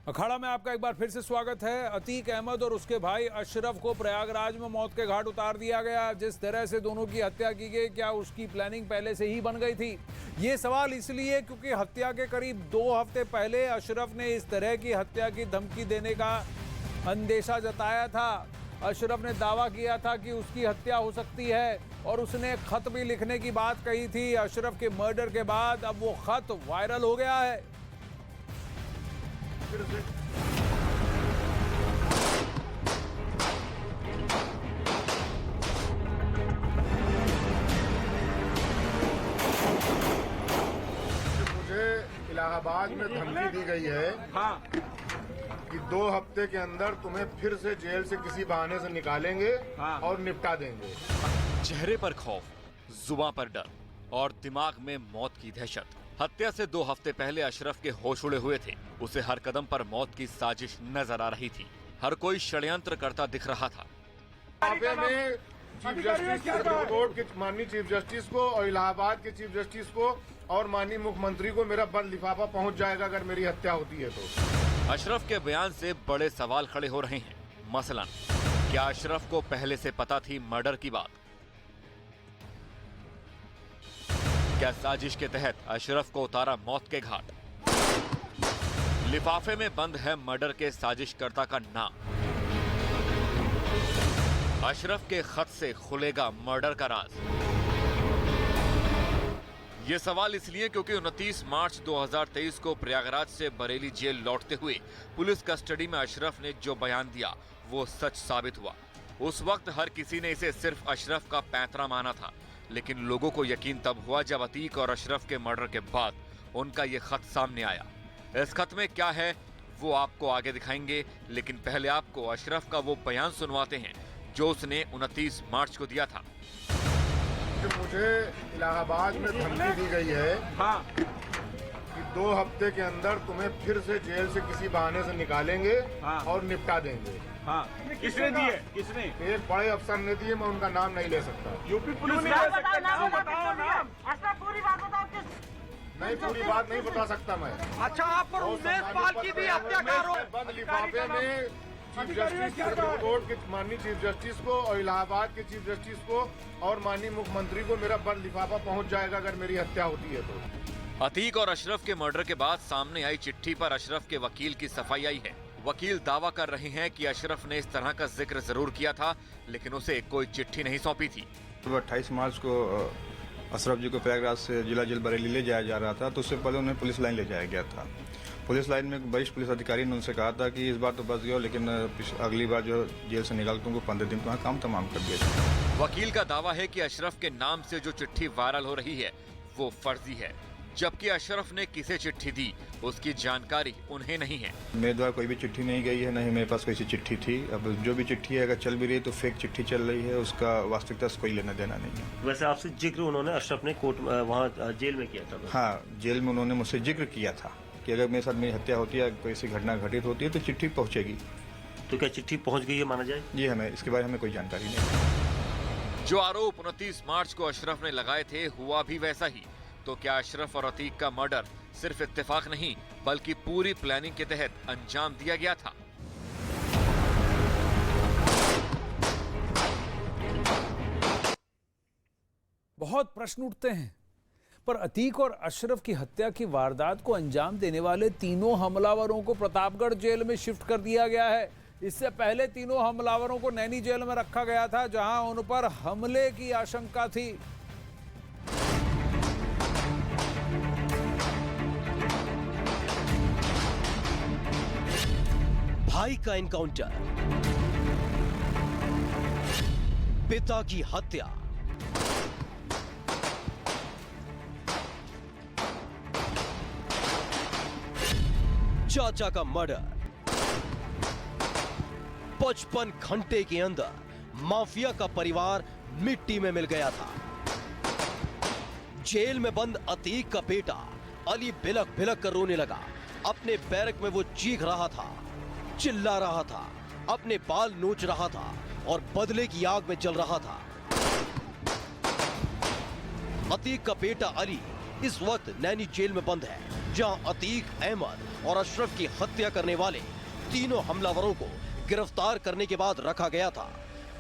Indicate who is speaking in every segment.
Speaker 1: अखाड़ा में आपका एक बार फिर से स्वागत है। अतीक अहमद और उसके भाई अशरफ को प्रयागराज में मौत के घाट उतार दिया गया। जिस तरह से दोनों की हत्या की गई, क्या उसकी प्लानिंग पहले से ही बन गई थी? ये सवाल इसलिए क्योंकि हत्या के करीब 2 हफ्ते पहले अशरफ ने इस तरह की हत्या की धमकी देने का अंदेशा जताया था। अशरफ ने दावा किया था कि उसकी हत्या हो सकती है और उसने खत भी लिखने की बात कही थी। अशरफ के मर्डर के बाद अब वो खत वायरल हो गया है।
Speaker 2: मुझे इलाहाबाद में धमकी दी गई है कि 2 हफ्ते के अंदर तुम्हें फिर से जेल से किसी बहाने से निकालेंगे और निपटा देंगे।
Speaker 3: चेहरे पर खौफ, जुबान पर डर और दिमाग में मौत की दहशत। हत्या से 2 हफ्ते पहले अशरफ के होश उड़े हुए थे। उसे हर कदम पर मौत की साजिश नजर आ रही थी। हर कोई षड्यंत्र करता दिख रहा था।
Speaker 2: में चीफ जस्टिस सुप्रीम कोर्ट के माननीय चीफ जस्टिस को और इलाहाबाद के चीफ जस्टिस को और माननीय मुख्यमंत्री को मेरा बंद लिफाफा पहुंच जाएगा अगर मेरी हत्या होती है तो।
Speaker 3: अशरफ के बयान से बड़े सवाल खड़े हो रहे हैं। मसलन, क्या अशरफ को पहले से पता थी मर्डर की बात? क्या साजिश के तहत अशरफ को उतारा मौत के घाट? लिफाफे में बंद है मर्डर के साजिशकर्ता का नाम। अशरफ के खत से खुलेगा मर्डर का राज। ये सवाल इसलिए क्योंकि 29 मार्च 2023 को प्रयागराज से बरेली जेल लौटते हुए पुलिस कस्टडी में अशरफ ने जो बयान दिया वो सच साबित हुआ। उस वक्त हर किसी ने इसे सिर्फ अशरफ का पैंतरा माना था, लेकिन लोगों को यकीन तब हुआ जब अतीक और अशरफ के मर्डर के बाद उनका ये खत सामने आया। इस खत में क्या है वो आपको आगे दिखाएंगे, लेकिन पहले आपको अशरफ का वो बयान सुनवाते हैं जो उसने 29 मार्च को दिया था।
Speaker 2: मुझे इलाहाबाद में धमकी दी गई है कि 2 हफ्ते के अंदर तुम्हें फिर से जेल से किसी बहाने से निकालेंगे और निपटा देंगे।
Speaker 4: किसने दिए? किसने?
Speaker 2: एक बड़े अफसर ने दिए, मैं उनका नाम नहीं ले सकता।
Speaker 4: यूपी पुलिस ने
Speaker 5: पूरी बात बताओ।
Speaker 2: नहीं, पूरी बात नहीं बता सकता मैं।
Speaker 4: अच्छा, आप पर उमेश पाल की भी हत्याकारों
Speaker 2: बंद लिफाफे में चीफ जस्टिस सुप्रीम कोर्ट के माननीय चीफ जस्टिस को और इलाहाबाद के चीफ जस्टिस को और माननीय मुख्यमंत्री को मेरा बंद लिफाफा पहुंच जाएगा अगर मेरी हत्या होती है तो।
Speaker 3: अतीक और अशरफ के मर्डर के बाद सामने आई चिट्ठी पर अशरफ के वकील की सफाई आई है। वकील दावा कर रहे हैं कि अशरफ ने इस तरह का जिक्र जरूर किया था, लेकिन उसे कोई चिट्ठी नहीं सौंपी थी।
Speaker 6: 28 मार्च को अशरफ जी को प्रयागराज से जिला जेल बरेली ले जाया जा रहा था, तो उससे पहले उन्हें पुलिस लाइन ले जाया गया था। पुलिस लाइन में एक वरिष्ठ पुलिस अधिकारी ने उनसे कहा था कि इस बार तो बच गया, लेकिन अगली बार जो जेल से निकाल तुमको 15 दिन तुम्हारा काम तमाम कर दिया जाए।
Speaker 3: वकील का दावा है कि अशरफ के नाम से जो चिट्ठी वायरल हो रही है वो फर्जी है, जबकि अशरफ ने किसे चिट्ठी दी उसकी जानकारी उन्हें नहीं है।
Speaker 6: मेरे द्वारा कोई भी चिट्ठी नहीं गई है, नहीं मेरे पास कोई सी चिट्ठी थी। अब जो भी चिट्ठी है अगर चल भी रही है तो फेक चिट्ठी चल रही है, उसका वास्तविकता से कोई लेना देना नहीं है।
Speaker 7: वैसे आपसे जिक्र उन्होंने अशरफ ने कोर्ट वहाँ जेल में किया था?
Speaker 6: हाँ, जेल में उन्होंने मुझसे जिक्र किया था कि अगर मेरे साथ मेरी हत्या होती है, कोई ऐसी घटना घटित होती है तो चिट्ठी पहुंचेगी।
Speaker 7: तो क्या चिट्ठी पहुंच गई है माना जाए?
Speaker 6: ये हमें इसके बारे में हमें कोई जानकारी नहीं।
Speaker 3: जो आरोप 29 मार्च को अशरफ ने लगाए थे हुआ भी वैसा ही। तो क्या अशरफ और अतीक का मर्डर सिर्फ इत्तेफाक नहीं बल्कि पूरी प्लानिंग के तहत अंजाम दिया गया था?
Speaker 1: बहुत प्रश्न उठते हैं, पर अतीक और अशरफ की हत्या की वारदात को अंजाम देने वाले तीनों हमलावरों को प्रतापगढ़ जेल में शिफ्ट कर दिया गया है। इससे पहले तीनों हमलावरों को नैनी जेल में रखा गया था, जहां उन पर हमले की आशंका थी।
Speaker 8: भाई का एनकाउंटर, पिता की हत्या, चाचा का मर्डर, 55 घंटे के अंदर माफिया का परिवार मिट्टी में मिल गया था। जेल में बंद अतीक का बेटा अली बिलक बिलक कर रोने लगा। अपने बैरक में वो चीख रहा था, चिल्ला रहा था, अपने बाल नोच रहा था और बदले की आग में जल रहा था। अतीक का बेटा अली इस वक्त नैनी जेल में बंद है। जहां अतीक अहमद और अशरफ की हत्या करने वाले तीनों हमलावरों को गिरफ्तार करने के बाद रखा गया था।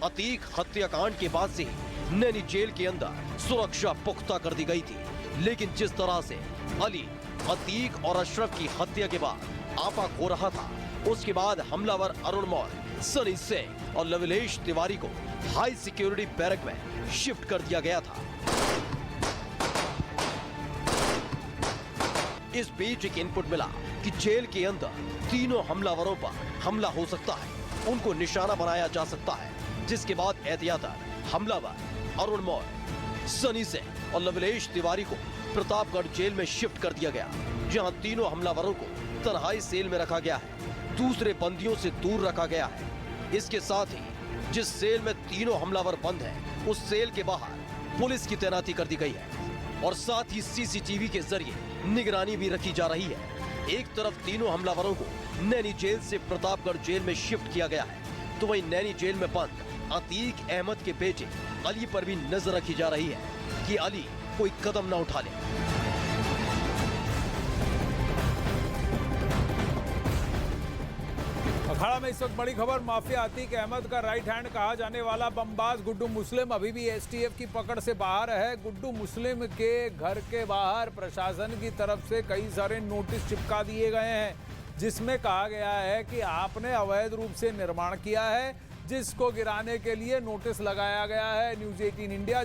Speaker 8: अतीक हत्याकांड के बाद से ही नैनी जेल के अंदर सुरक्षा पुख्ता कर दी गई थी, लेकिन जिस तरह से अली अतीक और अशरफ की हत्या के बाद आपा खो रहा था, उसके बाद हमलावर अरुण मौर्य, सनी सिंह और लवलेश तिवारी को हाई सिक्योरिटी बैरक में शिफ्ट कर दिया गया था। इस बीच एक इनपुट मिला कि जेल के अंदर तीनों हमलावरों पर हमला हो सकता है, उनको निशाना बनाया जा सकता है, जिसके बाद एहतियातन हमलावर अरुण मौर्य, सनी सिंह और लवलेश तिवारी को प्रतापगढ़ जेल में शिफ्ट कर दिया गया, जहां तीनों हमलावरों को तन्हाई सेल में रखा गया है, दूसरे बंदियों से दूर रखा गया है। इसके साथ ही जिस सेल में तीनों हमलावर बंद हैं, उस सेल के बाहर पुलिस की तैनाती कर दी गई है और साथ ही सीसीटीवी के जरिए निगरानी भी रखी जा रही है। एक तरफ तीनों हमलावरों को नैनी जेल से प्रतापगढ़ जेल में शिफ्ट किया गया है, तो वहीं नैनी जेल में बंद अतीक अहमद के बेटे अली पर भी नजर रखी जा रही है कि अली कोई कदम न उठा ले।
Speaker 1: अखाड़ा में इस वक्त बड़ी खबर, माफिया अतीक अहमद का राइट हैंड कहा जाने वाला बमबाज गुड्डू मुस्लिम अभी भी एसटीएफ की पकड़ से बाहर है। गुड्डू मुस्लिम के घर के बाहर प्रशासन की तरफ से कई सारे नोटिस चिपका दिए गए हैं, जिसमें कहा गया है कि आपने अवैध रूप से निर्माण किया है, जिसको गिराने के लिए नोटिस लगाया गया है। न्यूज़ 18 इंडिया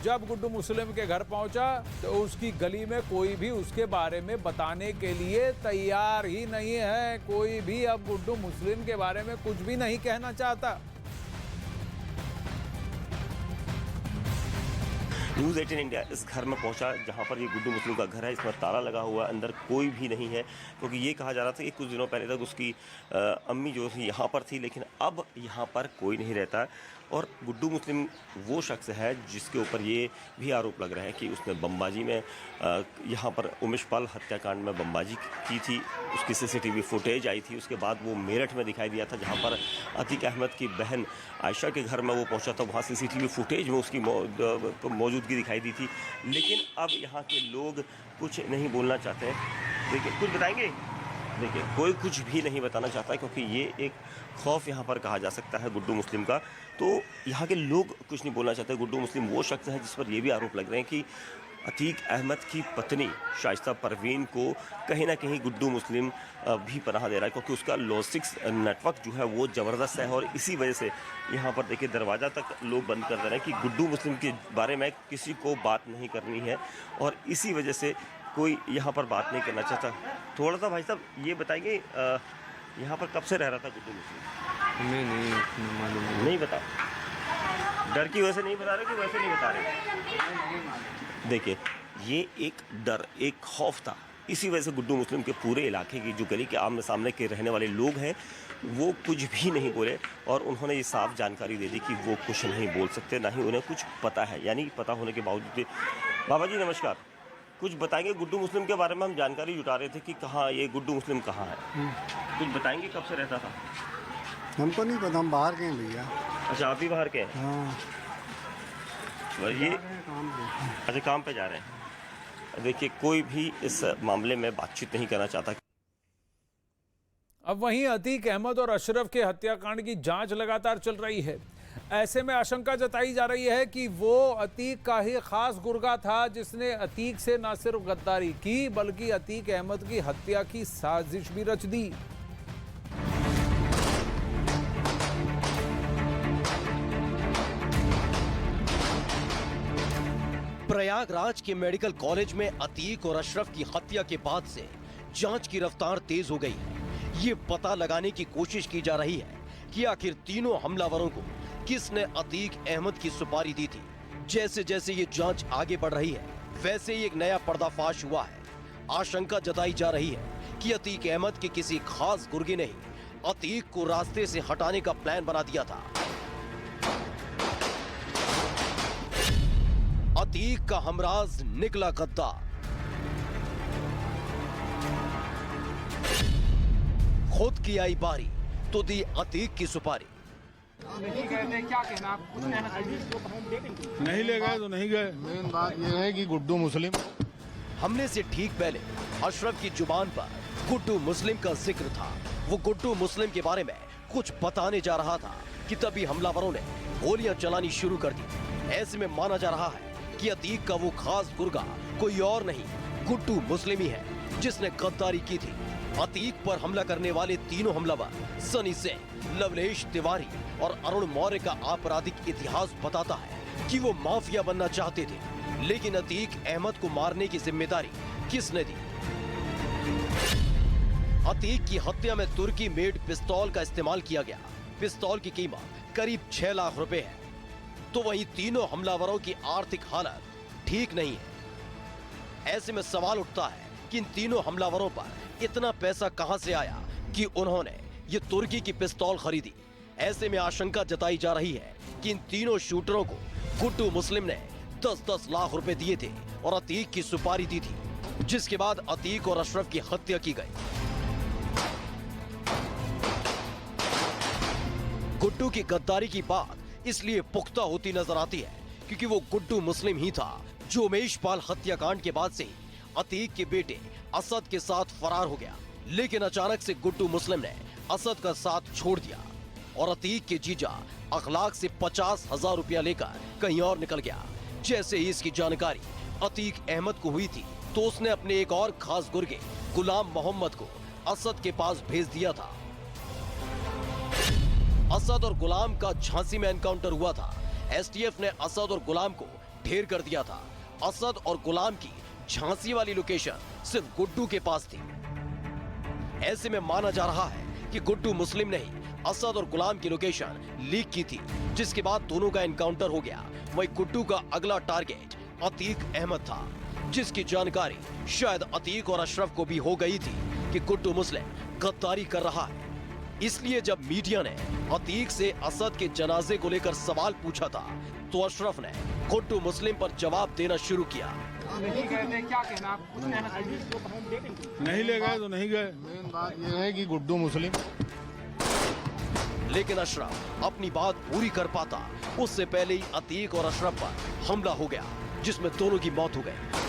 Speaker 1: जब गुड्डू मुस्लिम के घर पहुंचा तो उसकी गली में कोई भी उसके बारे में बताने के लिए तैयार ही नहीं है। कोई भी अब गुड्डू मुस्लिम के बारे में कुछ भी नहीं कहना चाहता।
Speaker 7: न्यूज़ 18 इंडिया इस घर में पहुंचा जहां पर ये गुड्डू मुस्लिम का घर है। इसमें ताला लगा हुआ, अंदर कोई भी नहीं है, क्योंकि ये कहा जा रहा था कि कुछ दिनों पहले तक उसकी अम्मी जो थी यहाँ पर थी, लेकिन अब यहाँ पर कोई नहीं रहता। और गुड्डू मुस्लिम वो शख्स है जिसके ऊपर ये भी आरोप लग रहा है कि उसने बमबाजी में यहाँ पर उमेश पाल हत्याकांड में बमबाजी की थी। उसकी सीसीटीवी फुटेज आई थी, उसके बाद वो मेरठ में दिखाई दिया था, जहाँ पर अतीक अहमद की बहन आयशा के घर में वो पहुँचा था, वहाँ सीसीटीवी फुटेज में उसकी मौजूदगी दिखाई दी थी। लेकिन अब यहाँ के लोग कुछ नहीं बोलना चाहते हैं। देखिए, कुछ बताएंगे? देखिए, कोई कुछ भी नहीं बताना चाहता, क्योंकि ये एक खौफ यहाँ पर कहा जा सकता है गुड्डू मुस्लिम का। तो यहाँ के लोग कुछ नहीं बोलना चाहते। गुड्डू मुस्लिम वो शख्स है जिस पर ये भी आरोप लग रहे हैं कि अतीक अहमद की पत्नी शाइस्ता परवीन को कहीं ना कहीं गुड्डू मुस्लिम भी पनाह दे रहा है, क्योंकि उसका लॉजिस्टिक्स नेटवर्क जो है वो ज़बरदस्त है। और इसी वजह से यहाँ पर देखिए दरवाज़ा तक लोग बंद कर दे रहे हैं कि गुड्डू मुस्लिम के बारे में किसी को बात नहीं करनी है, और इसी वजह से कोई यहाँ पर बात नहीं करना चाहता। थोड़ा सा भाई साहब ये बताएंगे, यहाँ पर कब से रह रहा था गुड्डू मुस्लिम?
Speaker 6: हमें नहीं मालूम।
Speaker 7: नहीं बता, डर की वजह से नहीं बता रहे कि वैसे नहीं बता रहे? देखिए, ये एक डर, एक खौफ था। इसी वजह से गुड्डू मुस्लिम के पूरे इलाके की जो गली के आमने सामने के रहने वाले लोग हैं वो कुछ भी नहीं बोले, और उन्होंने ये साफ जानकारी दे दी कि वो कुछ नहीं बोल सकते, ना ही उन्हें कुछ पता है। यानी पता होने के बावजूद। बाबा जी नमस्कार, कुछ बताएंगे गुड्डू मुस्लिम के बारे में? हम जानकारी जुटा रहे थे कि कहाँ ये गुड्डू मुस्लिम कहाँ है, कुछ बताएंगे कब से रहता था?
Speaker 9: हमको नहीं पता, हम बाहर के हैं भैया।
Speaker 7: अच्छा, आप भी बाहर के हैं?
Speaker 9: हाँ,
Speaker 7: ये अच्छा, काम पे जा रहे हैं। देखिए, कोई भी इस मामले में बातचीत नहीं करना चाहता।
Speaker 1: अब वहीं अतीक अहमद और अशरफ के हत्याकांड की जांच लगातार चल रही है। ऐसे में आशंका जताई जा रही है कि वो अतीक का ही खास गुर्गा था, जिसने अतीक से न सिर्फ गद्दारी की बल्कि अतीक अहमद की हत्या की साजिश भी रच दी।
Speaker 8: प्रयागराज के मेडिकल कॉलेज में अतीक और अशरफ की हत्या के बाद से जांच की रफ्तार तेज हो गई है। ये पता लगाने की कोशिश की जा रही है कि आखिर तीनों हमलावरों को किसने अतीक अहमद की सुपारी दी थी। जैसे जैसे ये जांच आगे बढ़ रही है, वैसे ही एक नया पर्दाफाश हुआ है। आशंका जताई जा रही है कि अतीक अहमद के किसी खास गुर्गे ने ही अतीक को रास्ते से हटाने का प्लान बना दिया था। अतीक का हमराज निकला गद्दार। खुद की आई बारी तो दी अतीक की सुपारी।
Speaker 2: नहीं ले गए तो नहीं गए। मेन बात यह है कि गुड्डू मुस्लिम
Speaker 8: हमले से ठीक पहले अशरफ की जुबान पर गुड्डू मुस्लिम का जिक्र था। वो गुड्डू मुस्लिम के बारे में कुछ बताने जा रहा था कि तभी हमलावरों ने गोलियां चलानी शुरू कर दी। ऐसे में माना जा रहा है कि अतीक का वो खास गुर्गा कोई और नहीं, गुड्डू मुस्लिम ही है जिसने गद्दारी की थी। अतीक पर हमला करने वाले तीनों हमलावर सनी सिंह, लवलेश तिवारी और अरुण मौर्य का आपराधिक इतिहास बताता है कि वो माफिया बनना चाहते थे, लेकिन अतीक अहमद को मारने की जिम्मेदारी किसने दी? अतीक की हत्या में तुर्की मेड पिस्तौल का इस्तेमाल किया गया। पिस्तौल की कीमत करीब 6 लाख रुपए है। तो वहीं तीनों हमलावरों की आर्थिक हालत ठीक नहीं है। ऐसे में सवाल उठता है कि इन तीनों हमलावरों पर इतना पैसा कहां से आया कि उन्होंने ये तुर्की की पिस्तौल खरीदी। ऐसे में आशंका जताई जा रही है कि इन तीनों शूटरों को गुड्डू मुस्लिम ने 10-10 लाख रुपए दिए थे और अतीक की सुपारी दी थी, जिसके बाद अतीक और अशरफ की हत्या की गई। गुड्डू की गद्दारी की बात इसलिए पुख्ता होती नजर आती है क्योंकि वो गुड्डू मुस्लिम ही था जो उमेश पाल हत्याकांड के बाद से अतीक के बेटे असद के साथ फरार हो गया। लेकिन अचानक से गुड्डू मुस्लिम ने असद का साथ छोड़ दिया और अतीक के जीजा अखलाक से 50,000 रुपया लेकर कहीं और निकल गया। जैसे ही इसकी जानकारी अतीक अहमद को हुई थी तो उसने अपने एक और खास गुर्गे गुलाम मोहम्मद को असद के पास भेज दिया था। असद और गुलाम का झांसी में एनकाउंटर हुआ था। एसटीएफ ने असद और गुलाम को ढेर कर दिया था। असद और गुलाम की झांसी वाली लोकेशन सिर्फ गुड्डू के पास थी। ऐसे में माना जा रहा है कि गुड्डू मुस्लिम ने ही असद और गुलाम की लोकेशन लीक की थी, जिसके बाद दोनों का एनकाउंटर हो गया। वहीं गुड्डू का अगला टारगेट अतीक अहमद था, जिसकी जानकारी शायद अतीक और अशरफ को भी हो गई थी कि गुड्डू मुस्लिम गद्दारी कर रहा है। इसलिए जब मीडिया ने अतीक से असद के जनाजे को लेकर सवाल पूछा था तो अशरफ ने गुड्डू मुस्लिम पर जवाब देना शुरू किया।
Speaker 4: नहीं गए थे, क्या कहना?
Speaker 2: नहीं ले गए तो नहीं गए। मेन बात यह है कि गुड्डू मुस्लिम।
Speaker 8: लेकिन अशरफ अपनी बात पूरी कर पाता उससे पहले ही अतीक और अशरफ पर हमला हो गया, जिसमें दोनों की मौत हो गई।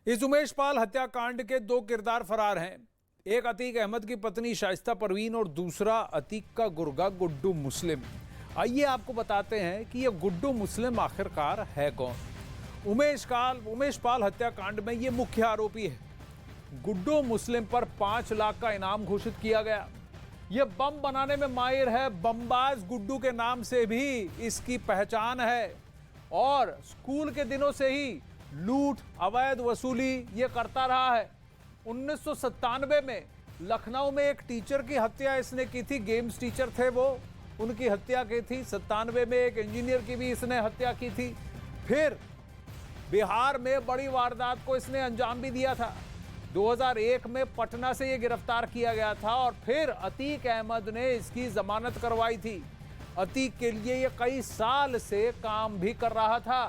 Speaker 1: इस उमेश पाल हत्याकांड के 2 किरदार फरार हैं। एक अतीक अहमद की पत्नी शाइस्ता परवीन और दूसरा अतीक का गुर्गा गुड्डू मुस्लिम। आइए आपको बताते हैं कि यह गुड्डू मुस्लिम आखिरकार है कौन। उमेश पाल हत्याकांड में यह मुख्य आरोपी है। गुड्डू मुस्लिम पर 5 लाख का इनाम घोषित किया गया। यह बम बनाने में माहिर है। बमबाज गुड्डू के नाम से भी इसकी पहचान है और स्कूल के दिनों से ही लूट, अवैध वसूली ये करता रहा है। 1997 में लखनऊ में एक टीचर की हत्या इसने की थी। गेम्स टीचर थे वो, उनकी हत्या की थी। 97 में एक इंजीनियर की भी इसने हत्या की थी। फिर बिहार में बड़ी वारदात को इसने अंजाम भी दिया था। 2001 में पटना से ये गिरफ्तार किया गया था और फिर अतीक अहमद ने इसकी जमानत करवाई थी। अतीक के लिए ये कई साल से काम भी कर रहा था।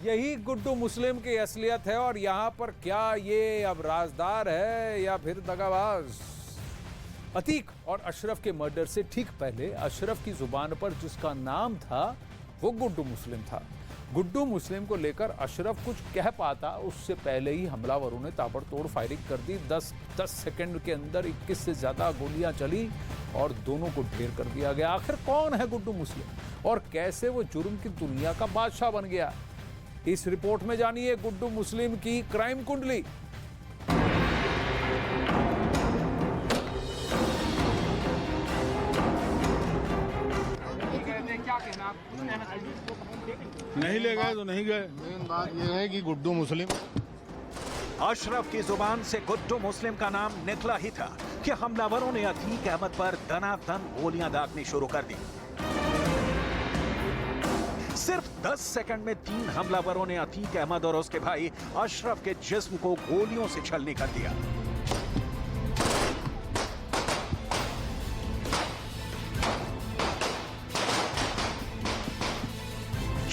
Speaker 1: यही गुड्डू मुस्लिम की असलियत है। और यहाँ पर क्या ये अब राजदार है या फिर दगाबाज? अतीक और अशरफ के मर्डर से ठीक पहले अशरफ की जुबान पर जिसका नाम था वो गुड्डू मुस्लिम था। गुड्डू मुस्लिम को लेकर अशरफ कुछ कह पाता उससे पहले ही हमलावरों ने ताबड़तोड़ फायरिंग कर दी। 10 सेकंड के अंदर 21 से ज्यादा गोलियां चली और दोनों को ढेर कर दिया गया। आखिर कौन है गुड्डू मुस्लिम और कैसे वो जुर्म की दुनिया का बादशाह बन गया? इस रिपोर्ट में जानिए गुड्डू मुस्लिम की क्राइम कुंडली।
Speaker 4: क्या कहना?
Speaker 2: नहीं ले गए तो नहीं गए। मेन बात यह है कि गुड्डू मुस्लिम।
Speaker 10: अशरफ की जुबान से गुड्डू मुस्लिम का नाम निकला ही था कि हमलावरों ने अतीक अहमद पर दनादन गोलियां दागनी शुरू कर दी। सिर्फ 10 सेकंड में 3 हमलावरों ने अतीक अहमद और उसके भाई अशरफ के जिस्म को गोलियों से छलनी कर दिया।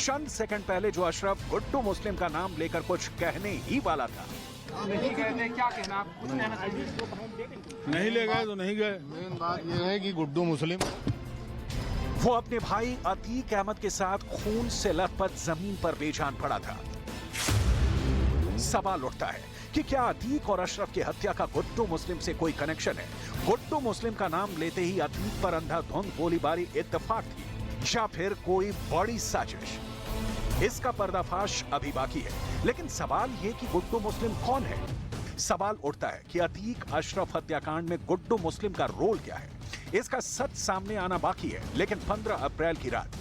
Speaker 10: चंद सेकंड पहले जो अशरफ गुड्डू मुस्लिम का नाम लेकर कुछ कहने ही वाला था।
Speaker 4: नहीं गए थे, क्या कहना?
Speaker 2: नहीं ले गए तो नहीं गए। मेन बात यह है कि गुड्डू मुस्लिम।
Speaker 10: वो अपने भाई अतीक अहमद के साथ खून से लथपथ जमीन पर बेजान पड़ा था। सवाल उठता है कि क्या अतीक और अशरफ की हत्या का गुड्डू मुस्लिम से कोई कनेक्शन है? गुड्डू मुस्लिम का नाम लेते ही अतीक पर अंधाधुंध गोलीबारी इत्तेफाक थी या फिर कोई बड़ी साजिश? इसका पर्दाफाश अभी बाकी है, लेकिन सवाल ये कि गुड्डू मुस्लिम कौन है? सवाल उठता है कि अतीक अशरफ हत्याकांड में गुड्डू मुस्लिम का रोल क्या है? इसका सच सामने आना बाकी है, लेकिन 15 अप्रैल की रात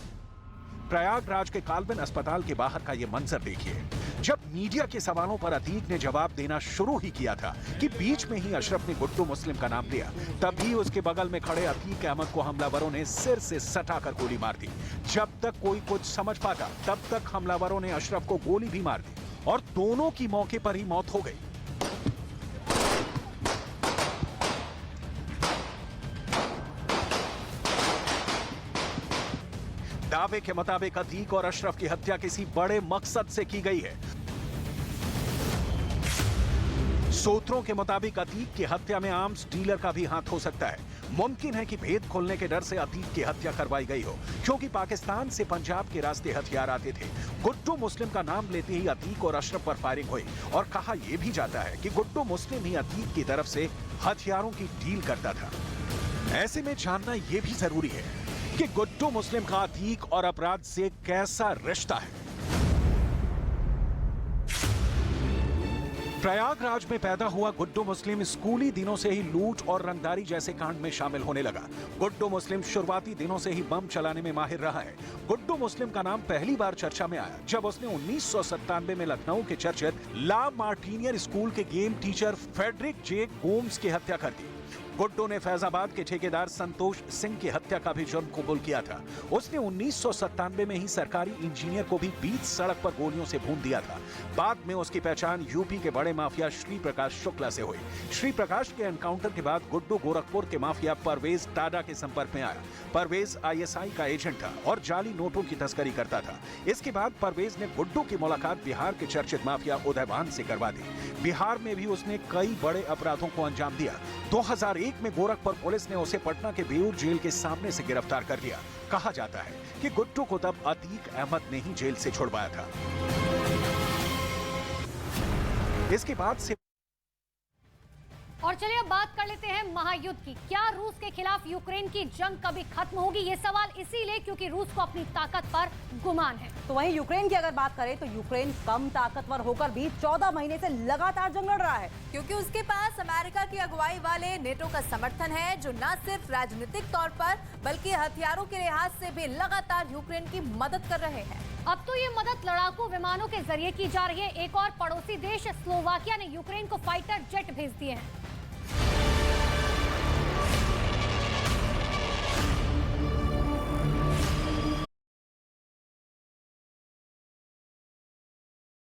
Speaker 10: प्रयागराज के काल्विन अस्पताल के बाहर का यह मंजर देखिए। जब मीडिया के सवालों पर अतीक ने जवाब देना शुरू ही किया था कि बीच में ही अशरफ ने गुड्डू मुस्लिम का नाम लिया, तभी उसके बगल में खड़े अतीक अहमद को हमलावरों ने सिर से सटाकर गोली मार दी। जब तक कोई कुछ समझ पाता, तब तक हमलावरों ने अशरफ को गोली भी मार दी और दोनों की मौके पर ही मौत हो गई। दावे के मुताबिक अतीक और अशरफ की हत्या किसी बड़े मकसद से की गई है। सूत्रों के मुताबिक अतीक की हत्या में आर्म्स डीलर का भी हाथ हो सकता है। मुमकिन है कि भेद खोलने के डर से अतीक की हत्या करवाई गई हो, क्योंकि पाकिस्तान से पंजाब के रास्ते हथियार आते थे। गुड्डू मुस्लिम का नाम लेते ही अतीक और अशरफ पर फायरिंग हुई और कहा यह भी जाता है कि गुड्डू मुस्लिम ही अतीक की तरफ से हथियारों की डील करता था। ऐसे में जानना यह भी जरूरी है कि गुड्डू मुस्लिम का अतीक और अपराध से कैसा रिश्ता है। प्रयागराज में पैदा हुआ गुड्डू मुस्लिम स्कूली दिनों से ही लूट और रंगदारी जैसे कांड में शामिल होने लगा। गुड्डू मुस्लिम शुरुआती दिनों से ही बम चलाने में माहिर रहा है। गुड्डू मुस्लिम का नाम पहली बार चर्चा में आया जब उसने 1997 में लखनऊ के चर्चित ला मार्टिनियर स्कूल के गेम टीचर फेडरिक जे गोम्स की हत्या कर दी। गुड्डू ने फैजाबाद के ठेकेदार संतोष सिंह की हत्या का भी जुर्म कबूल किया था। उसने 1997 में ही सरकारी इंजीनियर को भी बीच सड़क पर गोलियों से भून दिया था। बाद में उसकी पहचान यूपी के बड़े माफिया श्री प्रकाश शुक्ला से हुई। श्री प्रकाश के एनकाउंटर के बाद गुड्डू गोरखपुर के माफिया परवेज टाडा के संपर्क में आया। परवेज ISI का एजेंट था और जाली नोटों की तस्करी करता था। इसके बाद परवेज ने गुड्डू की मुलाकात बिहार के चर्चित माफिया उदयभान से करवा दी। बिहार में भी उसने कई बड़े अपराधों को अंजाम दिया। 2001 में गोरखपुर पुलिस ने उसे पटना के बेऊर जेल के सामने से गिरफ्तार कर लिया। कहा जाता है कि गुड्डू को तब अतीक अहमद ने ही जेल से छुड़वाया था। इसके बाद से
Speaker 11: और चलिए अब बात कर लेते हैं महायुद्ध की। क्या रूस के खिलाफ यूक्रेन की जंग कभी खत्म होगी? ये सवाल इसीलिए क्योंकि रूस को अपनी ताकत पर गुमान है।
Speaker 5: तो वहीं यूक्रेन की अगर बात करें तो यूक्रेन कम ताकतवर होकर भी 14 महीने से लगातार जंग लड़ रहा है,
Speaker 12: क्योंकि उसके पास अमेरिका की अगुवाई वाले नेटो का समर्थन है, जो न सिर्फ राजनीतिक तौर पर बल्कि हथियारों के लिहाज से भी लगातार यूक्रेन की मदद कर रहे हैं।
Speaker 11: अब तो ये मदद लड़ाकू विमानों के जरिए की जा रही है। एक और पड़ोसी देश स्लोवाकिया ने यूक्रेन को फाइटर जेट भेज दिए हैं।